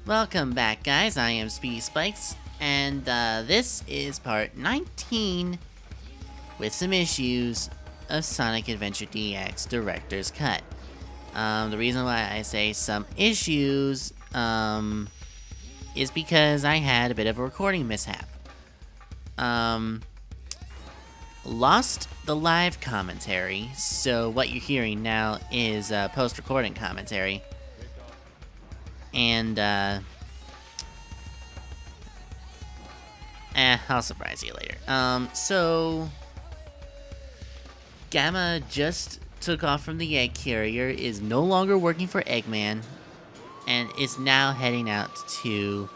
Welcome back, guys. I am Speedy Spikes, and this is part 19 with some issues of Sonic Adventure DX Director's Cut. The reason why I say some issues is because I had a bit of a recording mishap. Lost the live commentary, so what you're hearing now is post-recording commentary. And, I'll surprise you later. So, Gamma just took off from the egg carrier, is no longer working for Eggman, and is now heading out to,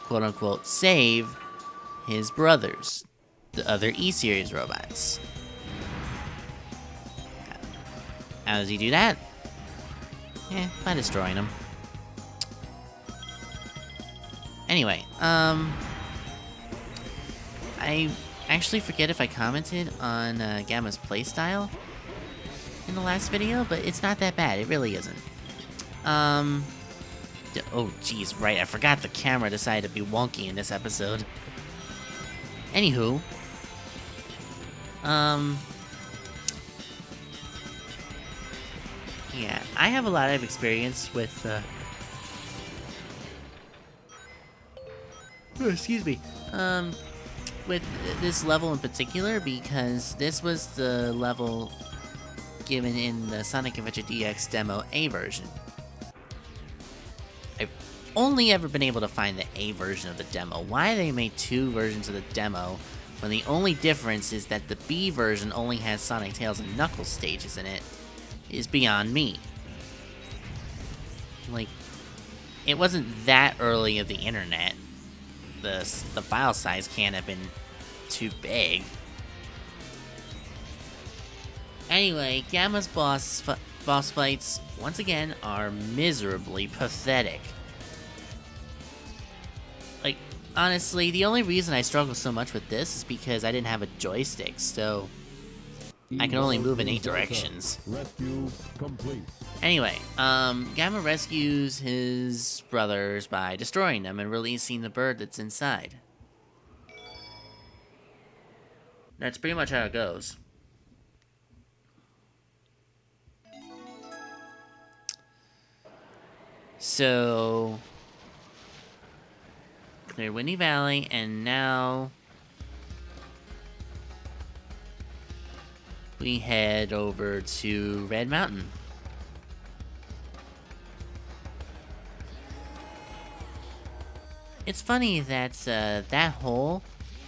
quote-unquote, save his brothers, the other E-Series robots. How does he do that? By destroying them. Anyway, I actually forget if I commented on Gamma's playstyle in the last video, but it's not that bad. It really isn't. Oh, jeez, right. I forgot the camera decided to be wonky in this episode. Anywho, yeah, I have a lot of experience with, excuse me, with this level in particular, because this was the level given in the Sonic Adventure DX Demo A version. I've only ever been able to find the A version of the demo. Why they made two versions of the demo when the only difference is that the B version only has Sonic, Tails, and Knuckles stages in it is beyond me. Like, it wasn't that early of the internet. The file size can't have been too big. Anyway, Gamma's boss fights, once again, are miserably pathetic. Like, honestly, the only reason I struggle so much with this is because I didn't have a joystick, so I can only move in 8 directions. Rescue complete. Anyway, Gamma rescues his brothers by destroying them and releasing the bird that's inside. That's pretty much how it goes. So, clear Windy Valley, and now we head over to Red Mountain. It's funny that that hole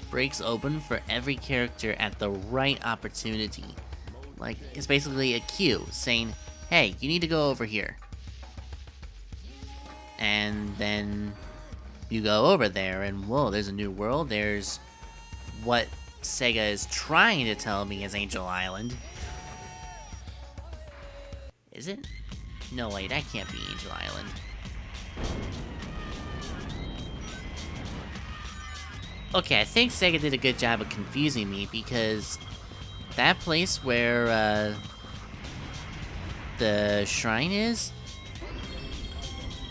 breaks open for every character at the right opportunity. Like, it's basically a cue saying, hey, you need to go over here. And then you go over there and whoa, there's a new world. There's what Sega is trying to tell me is Angel Island. Is it? No, wait, that can't be Angel Island. Okay, I think Sega did a good job of confusing me, because that place where the shrine is,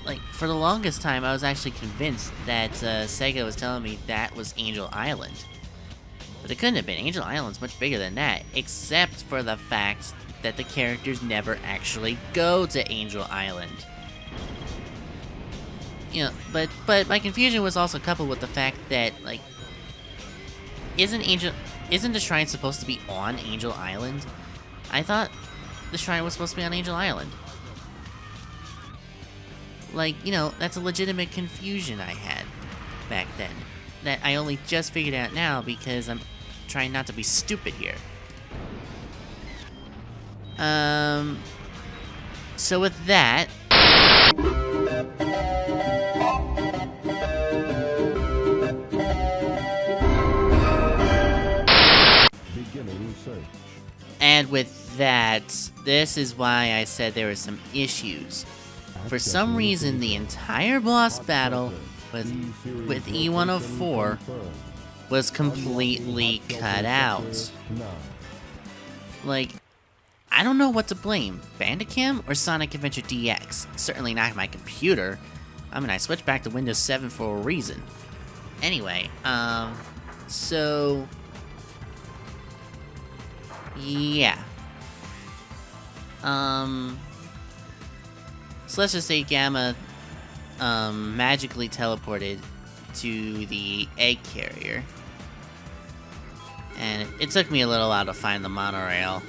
like, for the longest time I was actually convinced that Sega was telling me that was Angel Island. But it couldn't have been. Angel Island's much bigger than that, except for the fact that the characters never actually go to Angel Island. You know, but my confusion was also coupled with the fact that, like, isn't the shrine supposed to be on Angel Island? I thought the shrine was supposed to be on Angel Island. Like, you know, that's a legitimate confusion I had back then, that I only just figured out now because I'm trying not to be stupid here. So with that, and with that, this is why I said there were some issues. For some reason, the entire boss battle with E-102 was completely cut out. Like, I don't know what to blame, Bandicam or Sonic Adventure DX. Certainly not my computer. I mean, I switched back to Windows 7 for a reason. Anyway, so... yeah. So let's just say Gamma, magically teleported to the egg carrier. And it took me a little while to find the monorail.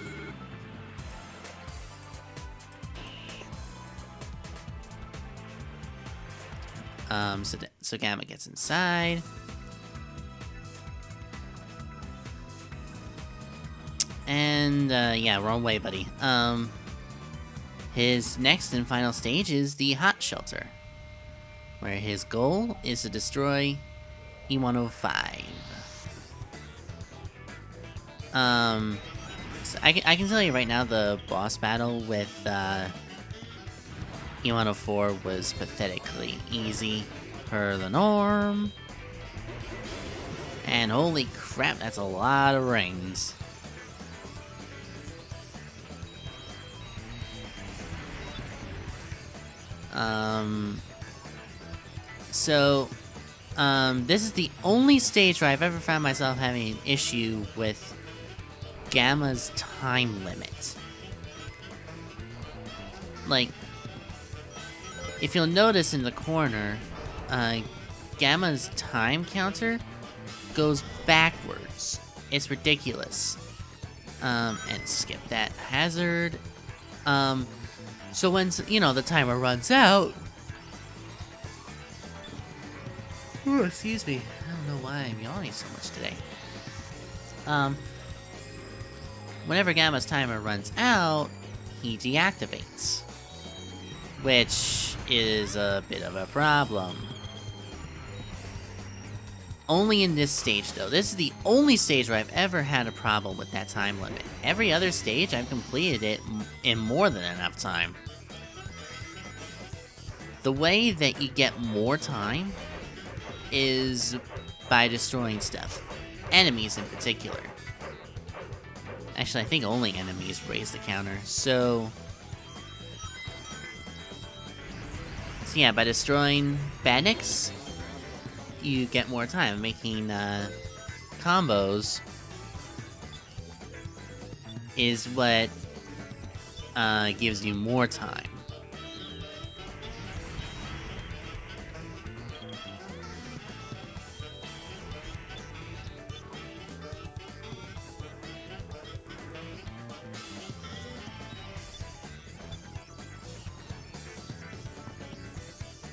So Gamma gets inside. And, yeah, wrong way, buddy. His next and final stage is the hot shelter, where his goal is to destroy E-105. So I can tell you right now, the boss battle with, E-104 was pathetically easy, per the norm. And holy crap, that's a lot of rings. This is the only stage where I've ever found myself having an issue with Gamma's time limit. Like, if you'll notice in the corner, Gamma's time counter goes backwards. It's ridiculous. And skip that hazard. So when, the timer runs out... Ooh, excuse me. I don't know why I'm yawning so much today. Whenever Gamma's timer runs out, he deactivates. Which is a bit of a problem. Only in this stage, though. This is the only stage where I've ever had a problem with that time limit. Every other stage, I've completed it in more than enough time. The way that you get more time is by destroying stuff. Enemies in particular. Actually, I think only enemies raise the counter, so yeah, by destroying badniks, you get more time. Making combos is what gives you more time.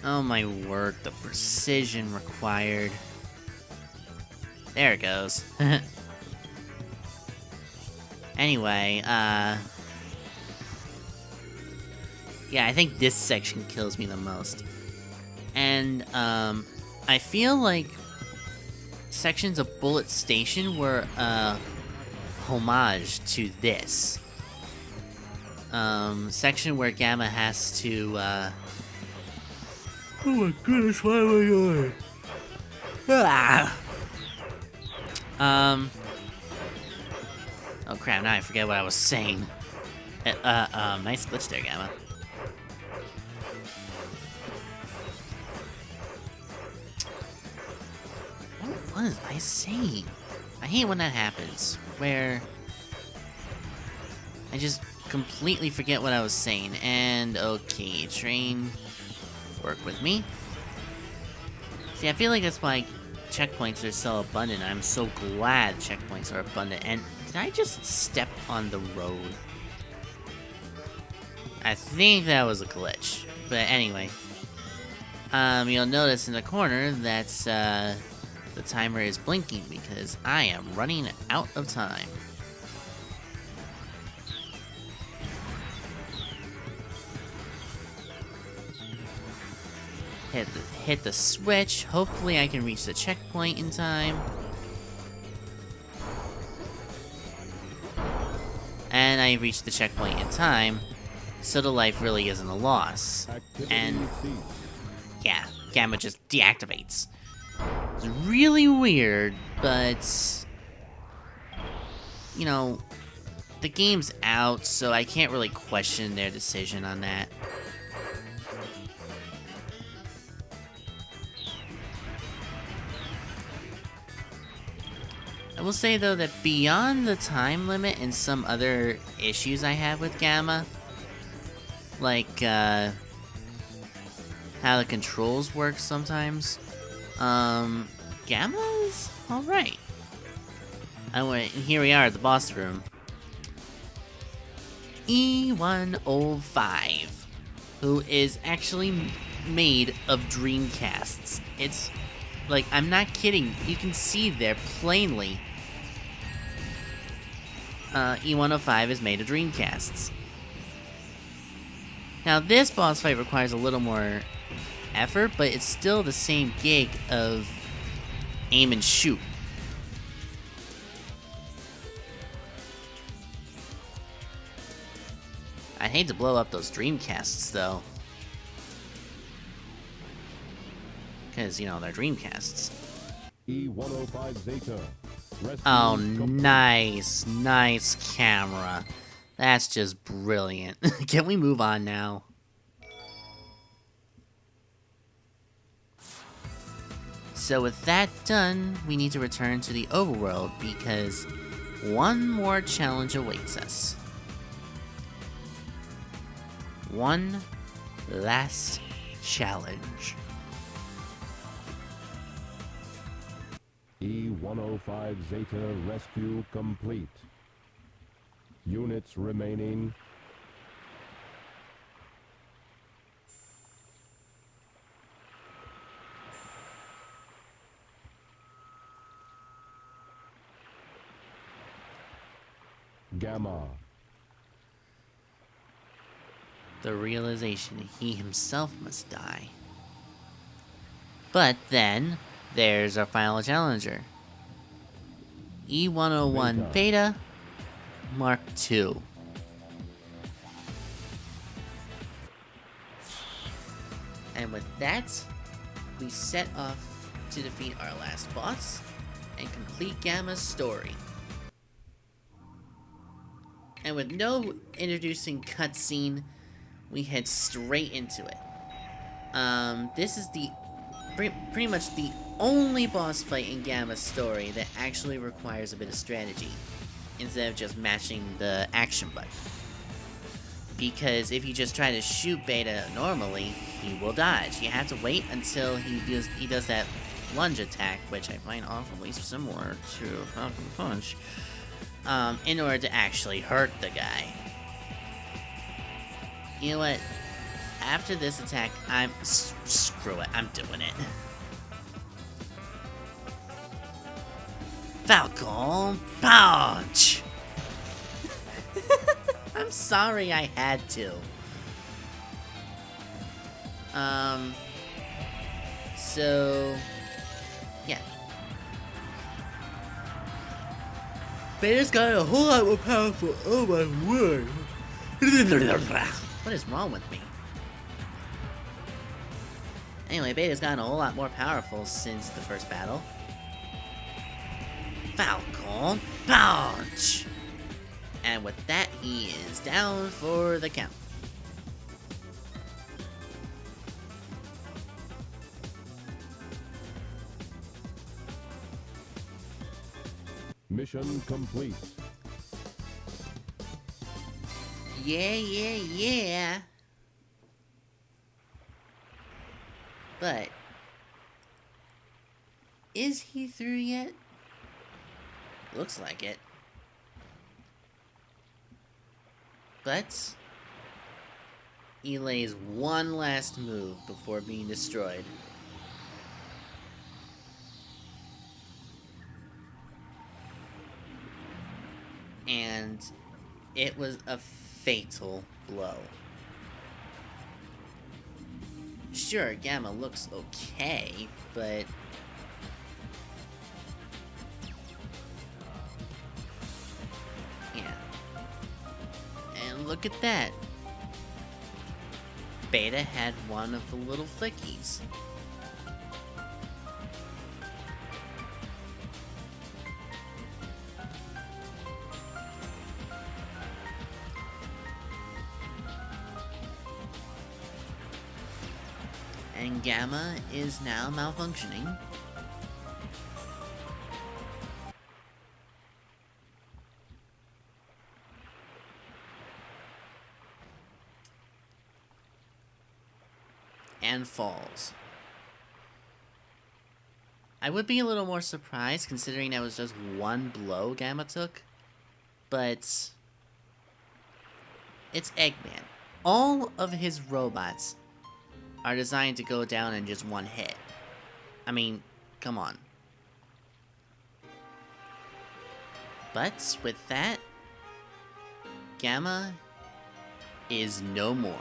Oh my word, the precision required. There it goes. Anyway, yeah, I think this section kills me the most. And, I feel like sections of Bullet Station were a homage to this. Section where Gamma has to, oh my goodness, why am I yawning? Oh crap, now I forget what I was saying. Nice glitch there, Gamma. What was I saying? I hate when that happens, where I just completely forget what I was saying. And, okay, train... work with me. See, I feel like that's why checkpoints are so abundant. I'm so glad checkpoints are abundant. And did I just step on the road? I think that was a glitch. But anyway. You'll notice in the corner that's, the timer is blinking because I am running out of time. Hit the switch. Hopefully I can reach the checkpoint in time. And I reached the checkpoint in time, so the life really isn't a loss. And yeah, Gamma just deactivates. It's really weird, but the game's out, so I can't really question their decision on that. will say though that beyond the time limit and some other issues I have with Gamma, like how the controls work sometimes, Gamma is alright. Here we are at the boss room. E-105, who is actually made of Dreamcasts. It's like, I'm not kidding, you can see there plainly. E-105 is made of Dreamcasts. Now this boss fight requires a little more effort, but it's still the same gig of aim and shoot. I'd hate to blow up those Dreamcasts, though. Because, you know, they're Dreamcasts. E-105 Zeta. Oh, nice. Nice camera. That's just brilliant. Can we move on now? So with that done, we need to return to the overworld because one more challenge awaits us. One last challenge. E-105 Zeta rescue complete. Units remaining. Gamma. The realization he himself must die. But then, there's our final challenger. E-101 Beta Mark II. And with that, we set off to defeat our last boss and complete Gamma's story. And with no introducing cutscene, we head straight into it. This is the pretty much the only boss fight in Gamma's story that actually requires a bit of strategy, instead of just mashing the action button. Because if you just try to shoot Beta normally, he will dodge. You have to wait until he does that lunge attack, which I find awfully similar to Falcon Punch, in order to actually hurt the guy. You know what? After this attack, screw it, I'm doing it. FALCON PAWNCH! I'm sorry I had to. So... yeah. Beta's got a whole lot more powerful, oh my word. What is wrong with me? Anyway, Beta's gotten a whole lot more powerful since the first battle. FALCON PAWNCH! And with that, he is down for the count. Mission complete. Yeah. But, is he through yet? Looks like it. But, he lays one last move before being destroyed. And it was a fatal blow. Sure, Gamma looks okay, but... yeah. And look at that. Beta had one of the little flickies. And Gamma is now malfunctioning. and falls. I would be a little more surprised considering that was just one blow Gamma took, but it's Eggman. All of his robots are designed to go down in just one hit. I mean, come on. But with that, Gamma is no more.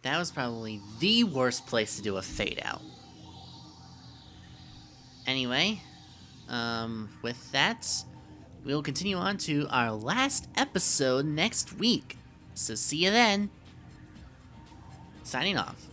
That was probably the worst place to do a fade out. Anyway, with that, we'll continue on to our last episode next week. So see you then. Signing off.